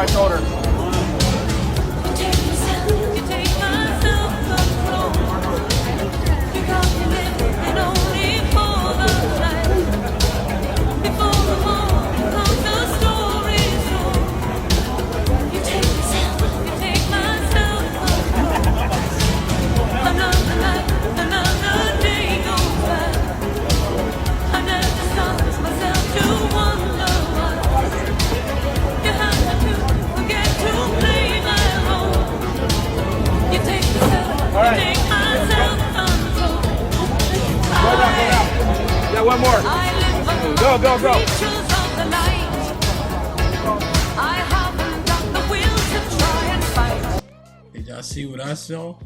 my shoulder. Yeah, one more. Go, go, go. Did y'all see what I saw?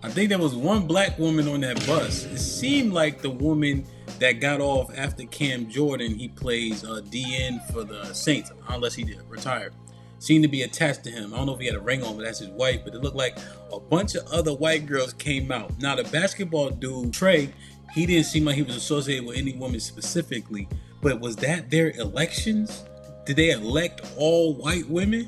I think there was one black woman on that bus. It seemed like the woman that got off after Cam Jordan. He plays DN for the Saints, unless he did retire. Seemed to be attached to him. I don't know if he had a ring on, but that's his wife. But it looked like a bunch of other white girls came out. Now the basketball dude, Trey, he didn't seem like he was associated with any woman specifically. But was that their elections? Did they elect all white women?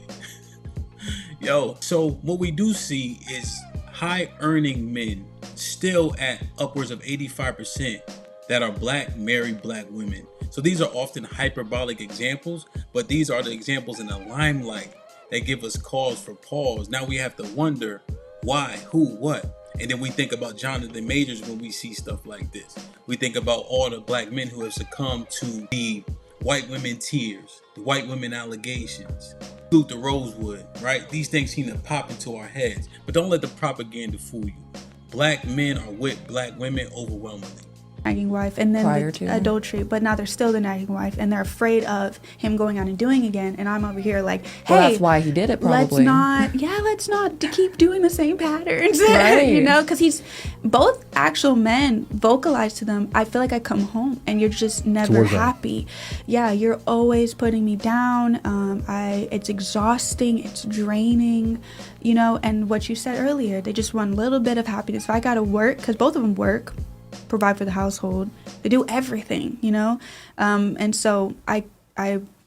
Yo, so what we do see is high earning men still at upwards of 85% that are black, married black women. So these are often hyperbolic examples, but these are the examples in the limelight that give us cause for pause. Now we have to wonder why, who, what. And then we think about Jonathan Majors when we see stuff like this. We think about all the black men who have succumbed to the white women tears, the white women allegations, salute the Rosewood, right? These things seem to pop into our heads, but don't let the propaganda fool you. Black men are with black women overwhelmingly. Nagging wife, and then adultery, but now they're still the nagging wife, and they're afraid of him going on and doing again. And I'm over here like, hey, well, that's why he did it. Probably. Let's not to keep doing the same patterns, right. You know, because both actual men vocalize to them. I feel like I come home and you're just never happy. Yeah, you're always putting me down. It's exhausting. It's draining. You know, and what you said earlier, they just want a little bit of happiness. If I gotta work, because both of them work, provide for the household, they do everything, you know, and so I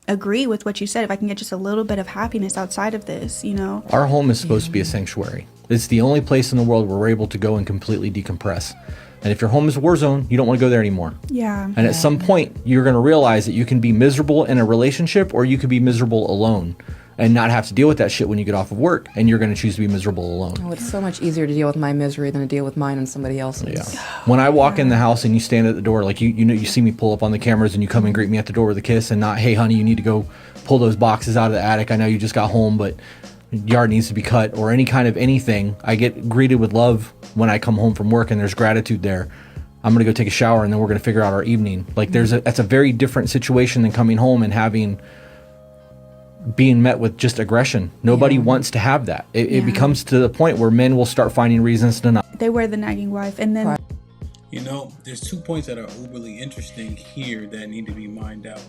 agree with what you said. If I can get just a little bit of happiness outside of this, you know. Our home is supposed to be a sanctuary. It's the only place in the world where we're able to go and completely decompress. And if your home is a war zone, you don't want to go there anymore. Yeah. And at some point, you're going to realize that you can be miserable in a relationship, or you could be miserable alone and not have to deal with that shit when you get off of work, and you're going to choose to be miserable alone. Oh, it's so much easier to deal with my misery than to deal with mine and somebody else's. Yeah. When I walk in the house and you stand at the door, like you know, you see me pull up on the cameras and you come and greet me at the door with a kiss, and not, hey honey, you need to go pull those boxes out of the attic. I know you just got home, but yard needs to be cut, or any kind of anything. I get greeted with love when I come home from work, and there's gratitude there. I'm going to go take a shower, and then we're going to figure out our evening. Like that's a very different situation than coming home and being met with just aggression. Nobody wants to have that. It becomes to the point where men will start finding reasons to not. They were the nagging wife, and then You know, there's 2 points that are uberly interesting here that need to be mined out.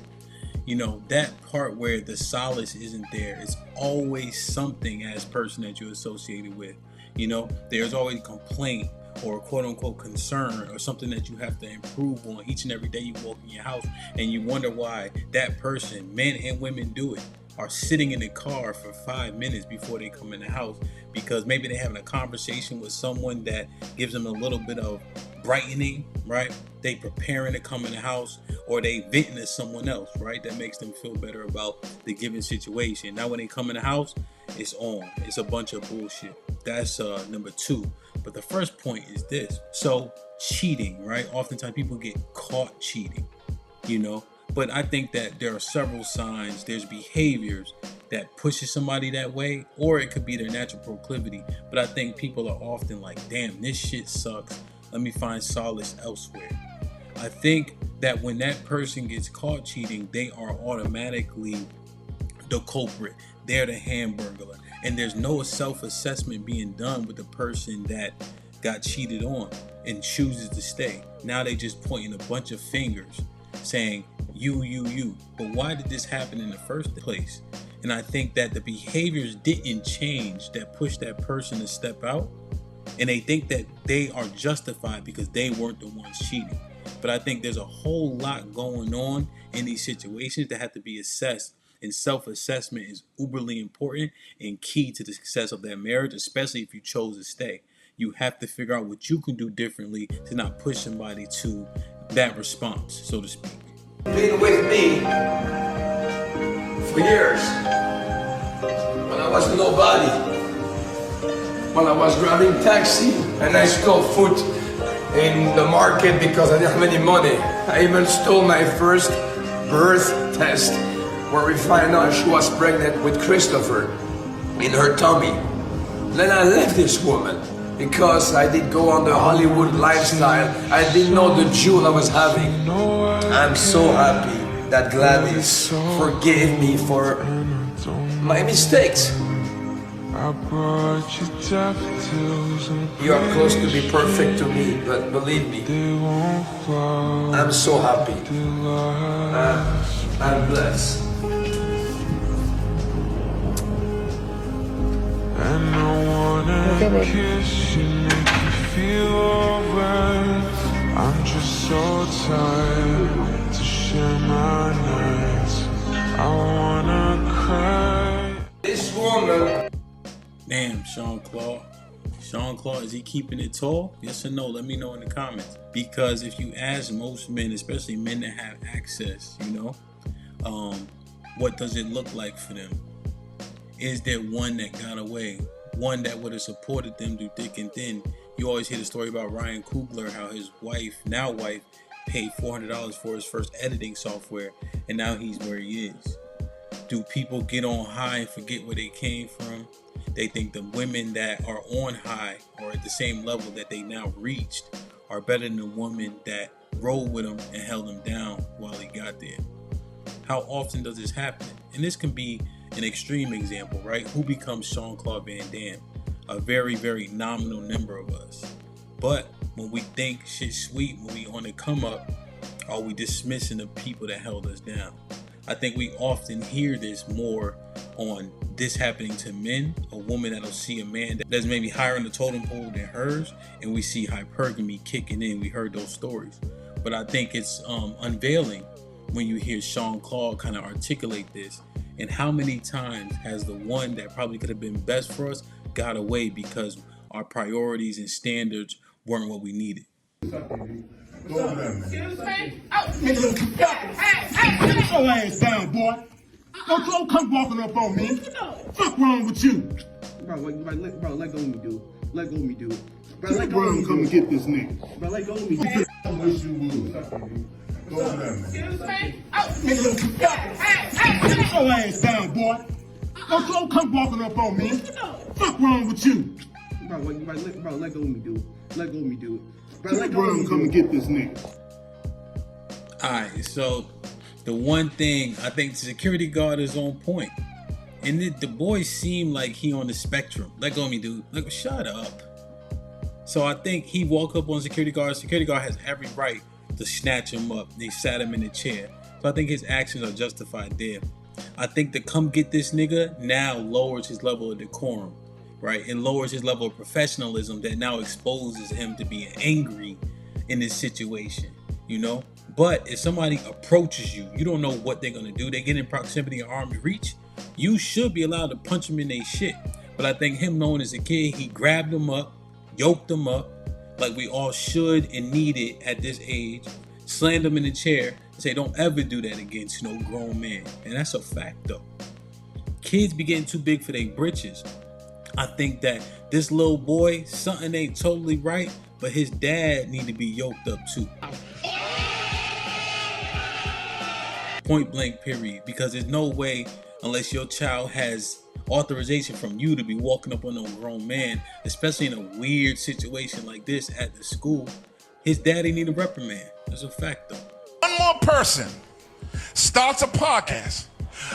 You know, that part where the solace isn't there, it's always something as person that you're associated with. You know, there's always complaint or quote unquote concern or something that you have to improve on each and every day you walk in your house, and you wonder why that person, men and women do it, are sitting in the car for 5 minutes before they come in the house, because maybe they're having a conversation with someone that gives them a little bit of brightening, right? They preparing to come in the house, or they venting to someone else, right? That makes them feel better about the given situation. Now when they come in the house, it's on. It's a bunch of bullshit. That's number 2. But the first point is this. So cheating, right? Oftentimes people get caught cheating, you know? But I think that there are several signs. There's behaviors that pushes somebody that way, or it could be their natural proclivity. But I think people are often like, damn, this shit sucks. Let me find solace elsewhere. I think that when that person gets caught cheating, they are automatically the culprit. They're the hamburglar. And there's no self-assessment being done with the person that got cheated on and chooses to stay. Now they just pointing a bunch of fingers saying, you. But why did this happen in the first place? And I think that the behaviors didn't change that pushed that person to step out. And they think that they are justified because they weren't the ones cheating. But I think there's a whole lot going on in these situations that have to be assessed And self-assessment is uberly important and key to the success of that marriage, especially if you chose to stay. You have to figure out what you can do differently to not push somebody to that response, so to speak. Been with me for years. When I was nobody. When I was driving taxi and I stole food in the market because I didn't have any money. I even stole my first birth test where we find out she was pregnant with Christopher in her tummy. Then I left this woman because I did go on the Hollywood lifestyle. I didn't know the jewel I was having. I'm so happy that Gladys forgave me for my mistakes. You are close to be perfect to me, but believe me, I'm so happy. I'm blessed. And I wanna kiss you, make you feel alright. I'm just so tired to share my nights. I wanna cry. This woman. Damn, Sean Claude. Sean Claude, is he keeping it tall? Yes or no? Let me know in the comments. Because if you ask most men, especially men that have access, what does it look like for them? Is there one that got away? One that would have supported them through thick and thin? You always hear the story about Ryan Coogler, how his wife, paid $400 for his first editing software, and now he's where he is. Do people get on high and forget where they came from? They think the women that are on high or at the same level that they now reached are better than the woman that rolled with him and held him down while he got there. How often does this happen? And this can be an extreme example, right? Who becomes Sean Claude Van Damme? A very, very nominal number of us. But when we think shit's sweet, when we on the come up, are we dismissing the people that held us down? I think we often hear this more on this happening to men, a woman that'll see a man that's maybe higher in the totem pole than hers, and we see hypergamy kicking in. We heard those stories. But I think it's unveiling when you hear Sean Claude kind of articulate this, and how many times has the one that probably could have been best for us got away because our priorities and standards weren't what we needed. Excuse me? Get your ass down, boy. Don't come walking up on me. Fuck wrong with you? Bro, let go of me, dude. Let go of me, dude. Bro, Let go of me, come and get this nigga. Bro, let go of me, dude. I wish you would. Go over there, man. Excuse me? Get your ass down, boy. Don't come walking up on me. Fuck wrong with you? Bro, let go of me, dude. Let go of me, dude. Bro, Let go of me, come and get this nigga. Alright, so the one thing, I think the security guard is on point. And the boy seemed like he on the spectrum. Let go of me, dude. Like, shut up. So I think he walked up on security guard. Security guard has every right to snatch him up. They sat him in a chair. So I think his actions are justified there. I think the come get this nigga now lowers his level of decorum, right? It lowers his level of professionalism that now exposes him to being angry in this situation, But if somebody approaches you, you don't know what they're gonna do. They get in proximity of arm's reach. You should be allowed to punch them in their shit. But I think him knowing as a kid, he grabbed them up, yoked them up, like we all should and needed at this age, slammed them in the chair, and say, don't ever do that against no grown man. And that's a fact though. Kids be getting too big for their britches. I think that this little boy, something ain't totally right, but his dad need to be yoked up too. Point blank period, because there's no way, unless your child has authorization from you to be walking up on a grown man, especially in a weird situation like this at the school, his daddy need a reprimand. That's a fact though. One more person starts a podcast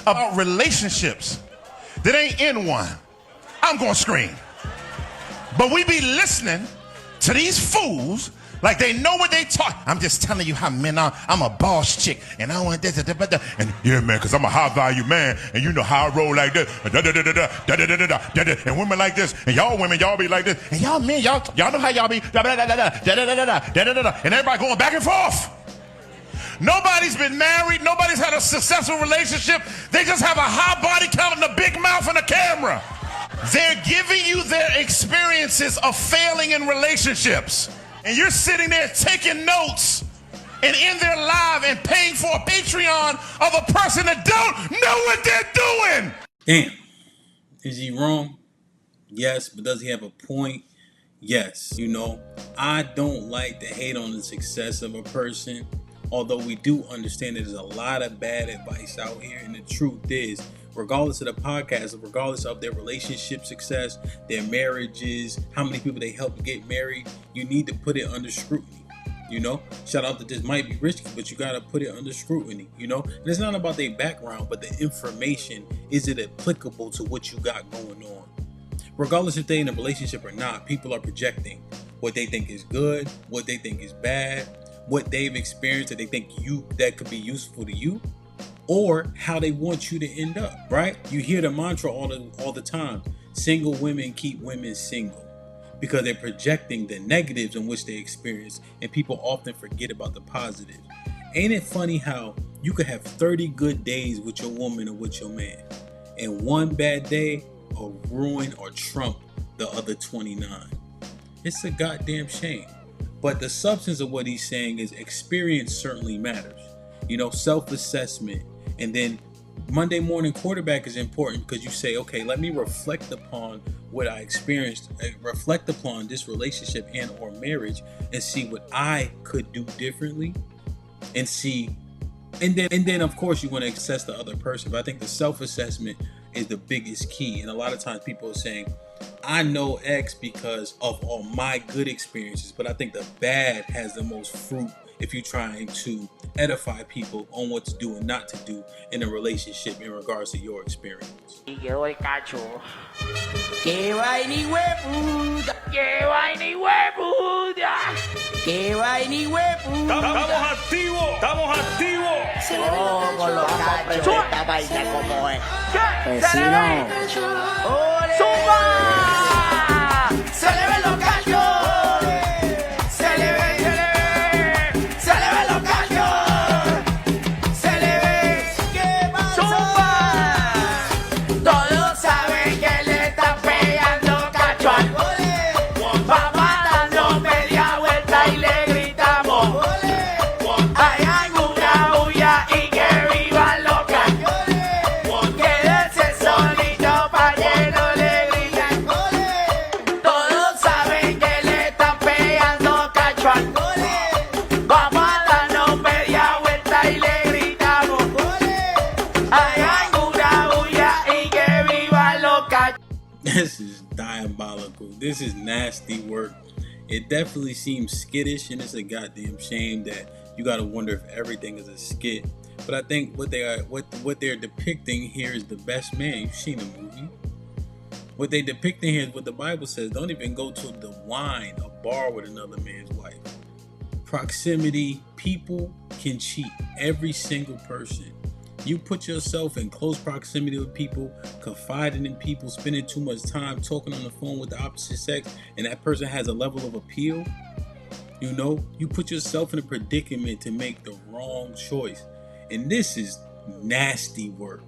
about relationships that ain't in one, I'm gonna scream. But we be listening to these fools like they know what they talk. I'm just telling you how men are. I'm a boss chick, and I want this, and yeah, man, because I'm a high value man, and you know how I roll like this, and women like this, and y'all women, y'all be like this, and y'all men, y'all know how y'all be, and everybody going back and forth. Nobody's been married. Nobody's had a successful relationship. They just have a high body count and a big mouth and a camera. They're giving you their experiences of failing in relationships. And you're sitting there taking notes and in their live and paying for a Patreon of a person that don't know what they're doing. Damn. Is he wrong? Yes. But does he have a point? Yes. You know, I don't like to hate on the success of a person, although we do understand that there's a lot of bad advice out here. And the truth is, regardless of the podcast, regardless of their relationship success, their marriages, how many people they helped get married, you need to put it under scrutiny. You know, shout out that this might be risky, but you got to put it under scrutiny, you know, and it's not about their background, but the information. Is it applicable to what you got going on? Regardless if they're in a relationship or not, people are projecting what they think is good, what they think is bad, what they've experienced that they think that could be useful to you, or how they want you to end up, right? You hear the mantra all the time: single women keep women single, because they're projecting the negatives in which they experience, and people often forget about the positives. Ain't it funny how you could have 30 good days with your woman or with your man, and one bad day will ruin or trump the other 29? It's a goddamn shame. But the substance of what he's saying is experience certainly matters. You know, self-assessment. And then Monday morning quarterback is important, because you say, okay, let me reflect upon what I experienced, reflect upon this relationship and or marriage, and see what I could do differently, and see, and then of course you want to assess the other person. But I think the self-assessment is the biggest key. And a lot of times people are saying, I know X because of all my good experiences, but I think the bad has the most fruit if you're trying to edify people on what to do and not to do in a relationship in regards to your experience. This is diabolical. This is nasty work. It definitely seems skittish, and it's a goddamn shame that you gotta wonder if everything is a skit. But I think what they're depicting here is the best man. You've seen the movie. What they're depicting here is what the Bible says. Don't even go to the wine, a bar with another man's wife. Proximity, people can cheat. Every single person. You put yourself in close proximity with people, confiding in people, spending too much time talking on the phone with the opposite sex, and that person has a level of appeal. You know, you put yourself in a predicament to make the wrong choice. And this is nasty work.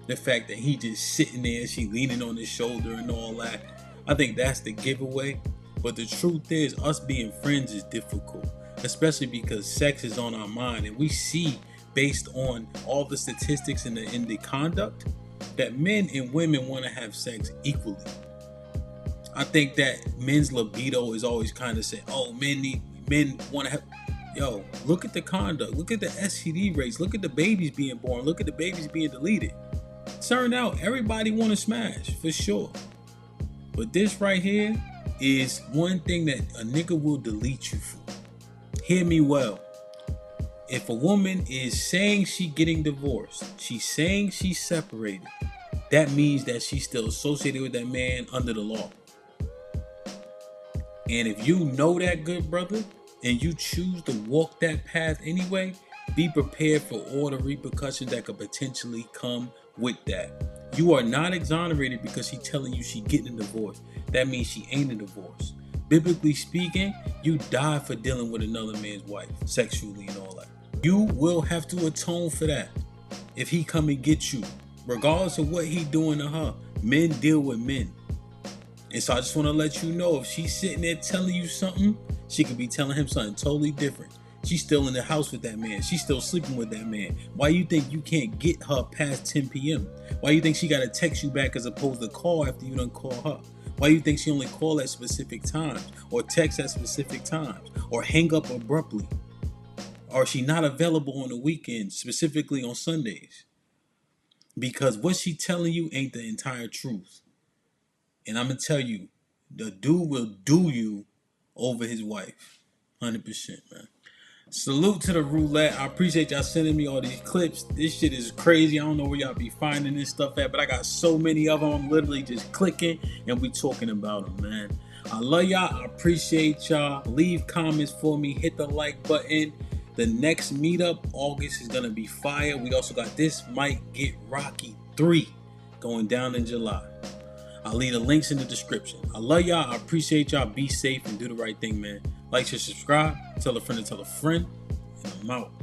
The fact that he just sitting there, she leaning on his shoulder and all that. I think that's the giveaway. But the truth is, us being friends is difficult, especially because sex is on our mind, and we see, based on all the statistics and the conduct, that men and women want to have sex equally. I think that men's libido is always kind of saying, oh, men want to have. Yo, look at the conduct. Look at the STD rates. Look at the babies being born. Look at the babies being deleted. Turned out everybody want to smash, for sure. But this right here is one thing that a nigga will delete you for. Hear me well. If a woman is saying she getting divorced, she's saying she's separated, that means that she's still associated with that man under the law. And if you know that, good brother, and you choose to walk that path anyway, be prepared for all the repercussions that could potentially come with that. You are not exonerated because she's telling you she getting a divorce. That means she ain't a divorce. Biblically speaking, you die for dealing with another man's wife, sexually and all that. You will have to atone for that if he come and get you. Regardless of what he doing to her, men deal with men. And so I just want to let you know, if she's sitting there telling you something, she could be telling him something totally different. She's still in the house with that man. She's still sleeping with that man. Why you think you can't get her past 10 p.m.? Why you think she got to text you back as opposed to call after you done call her? Why you think she only call at specific times, or text at specific times, or hang up abruptly? Or is she not available on the weekends, specifically on Sundays? Because what she telling you ain't the entire truth. And I'm going to tell you, the dude will do you over his wife. 100%, man. Salute to the roulette. I appreciate y'all sending me all these clips. This shit is crazy. I don't know where y'all be finding this stuff at, but I got so many of them. I'm literally just clicking and we talking about them, man. I love y'all. I appreciate y'all. Leave comments for me. Hit the like button. The next meetup, August, is going to be fire. We also got This Might Get Rocky 3 going down in July. I'll leave the links in the description. I love y'all. I appreciate y'all. Be safe and do the right thing, man. Like, share, subscribe. Tell a friend to tell a friend. And I'm out.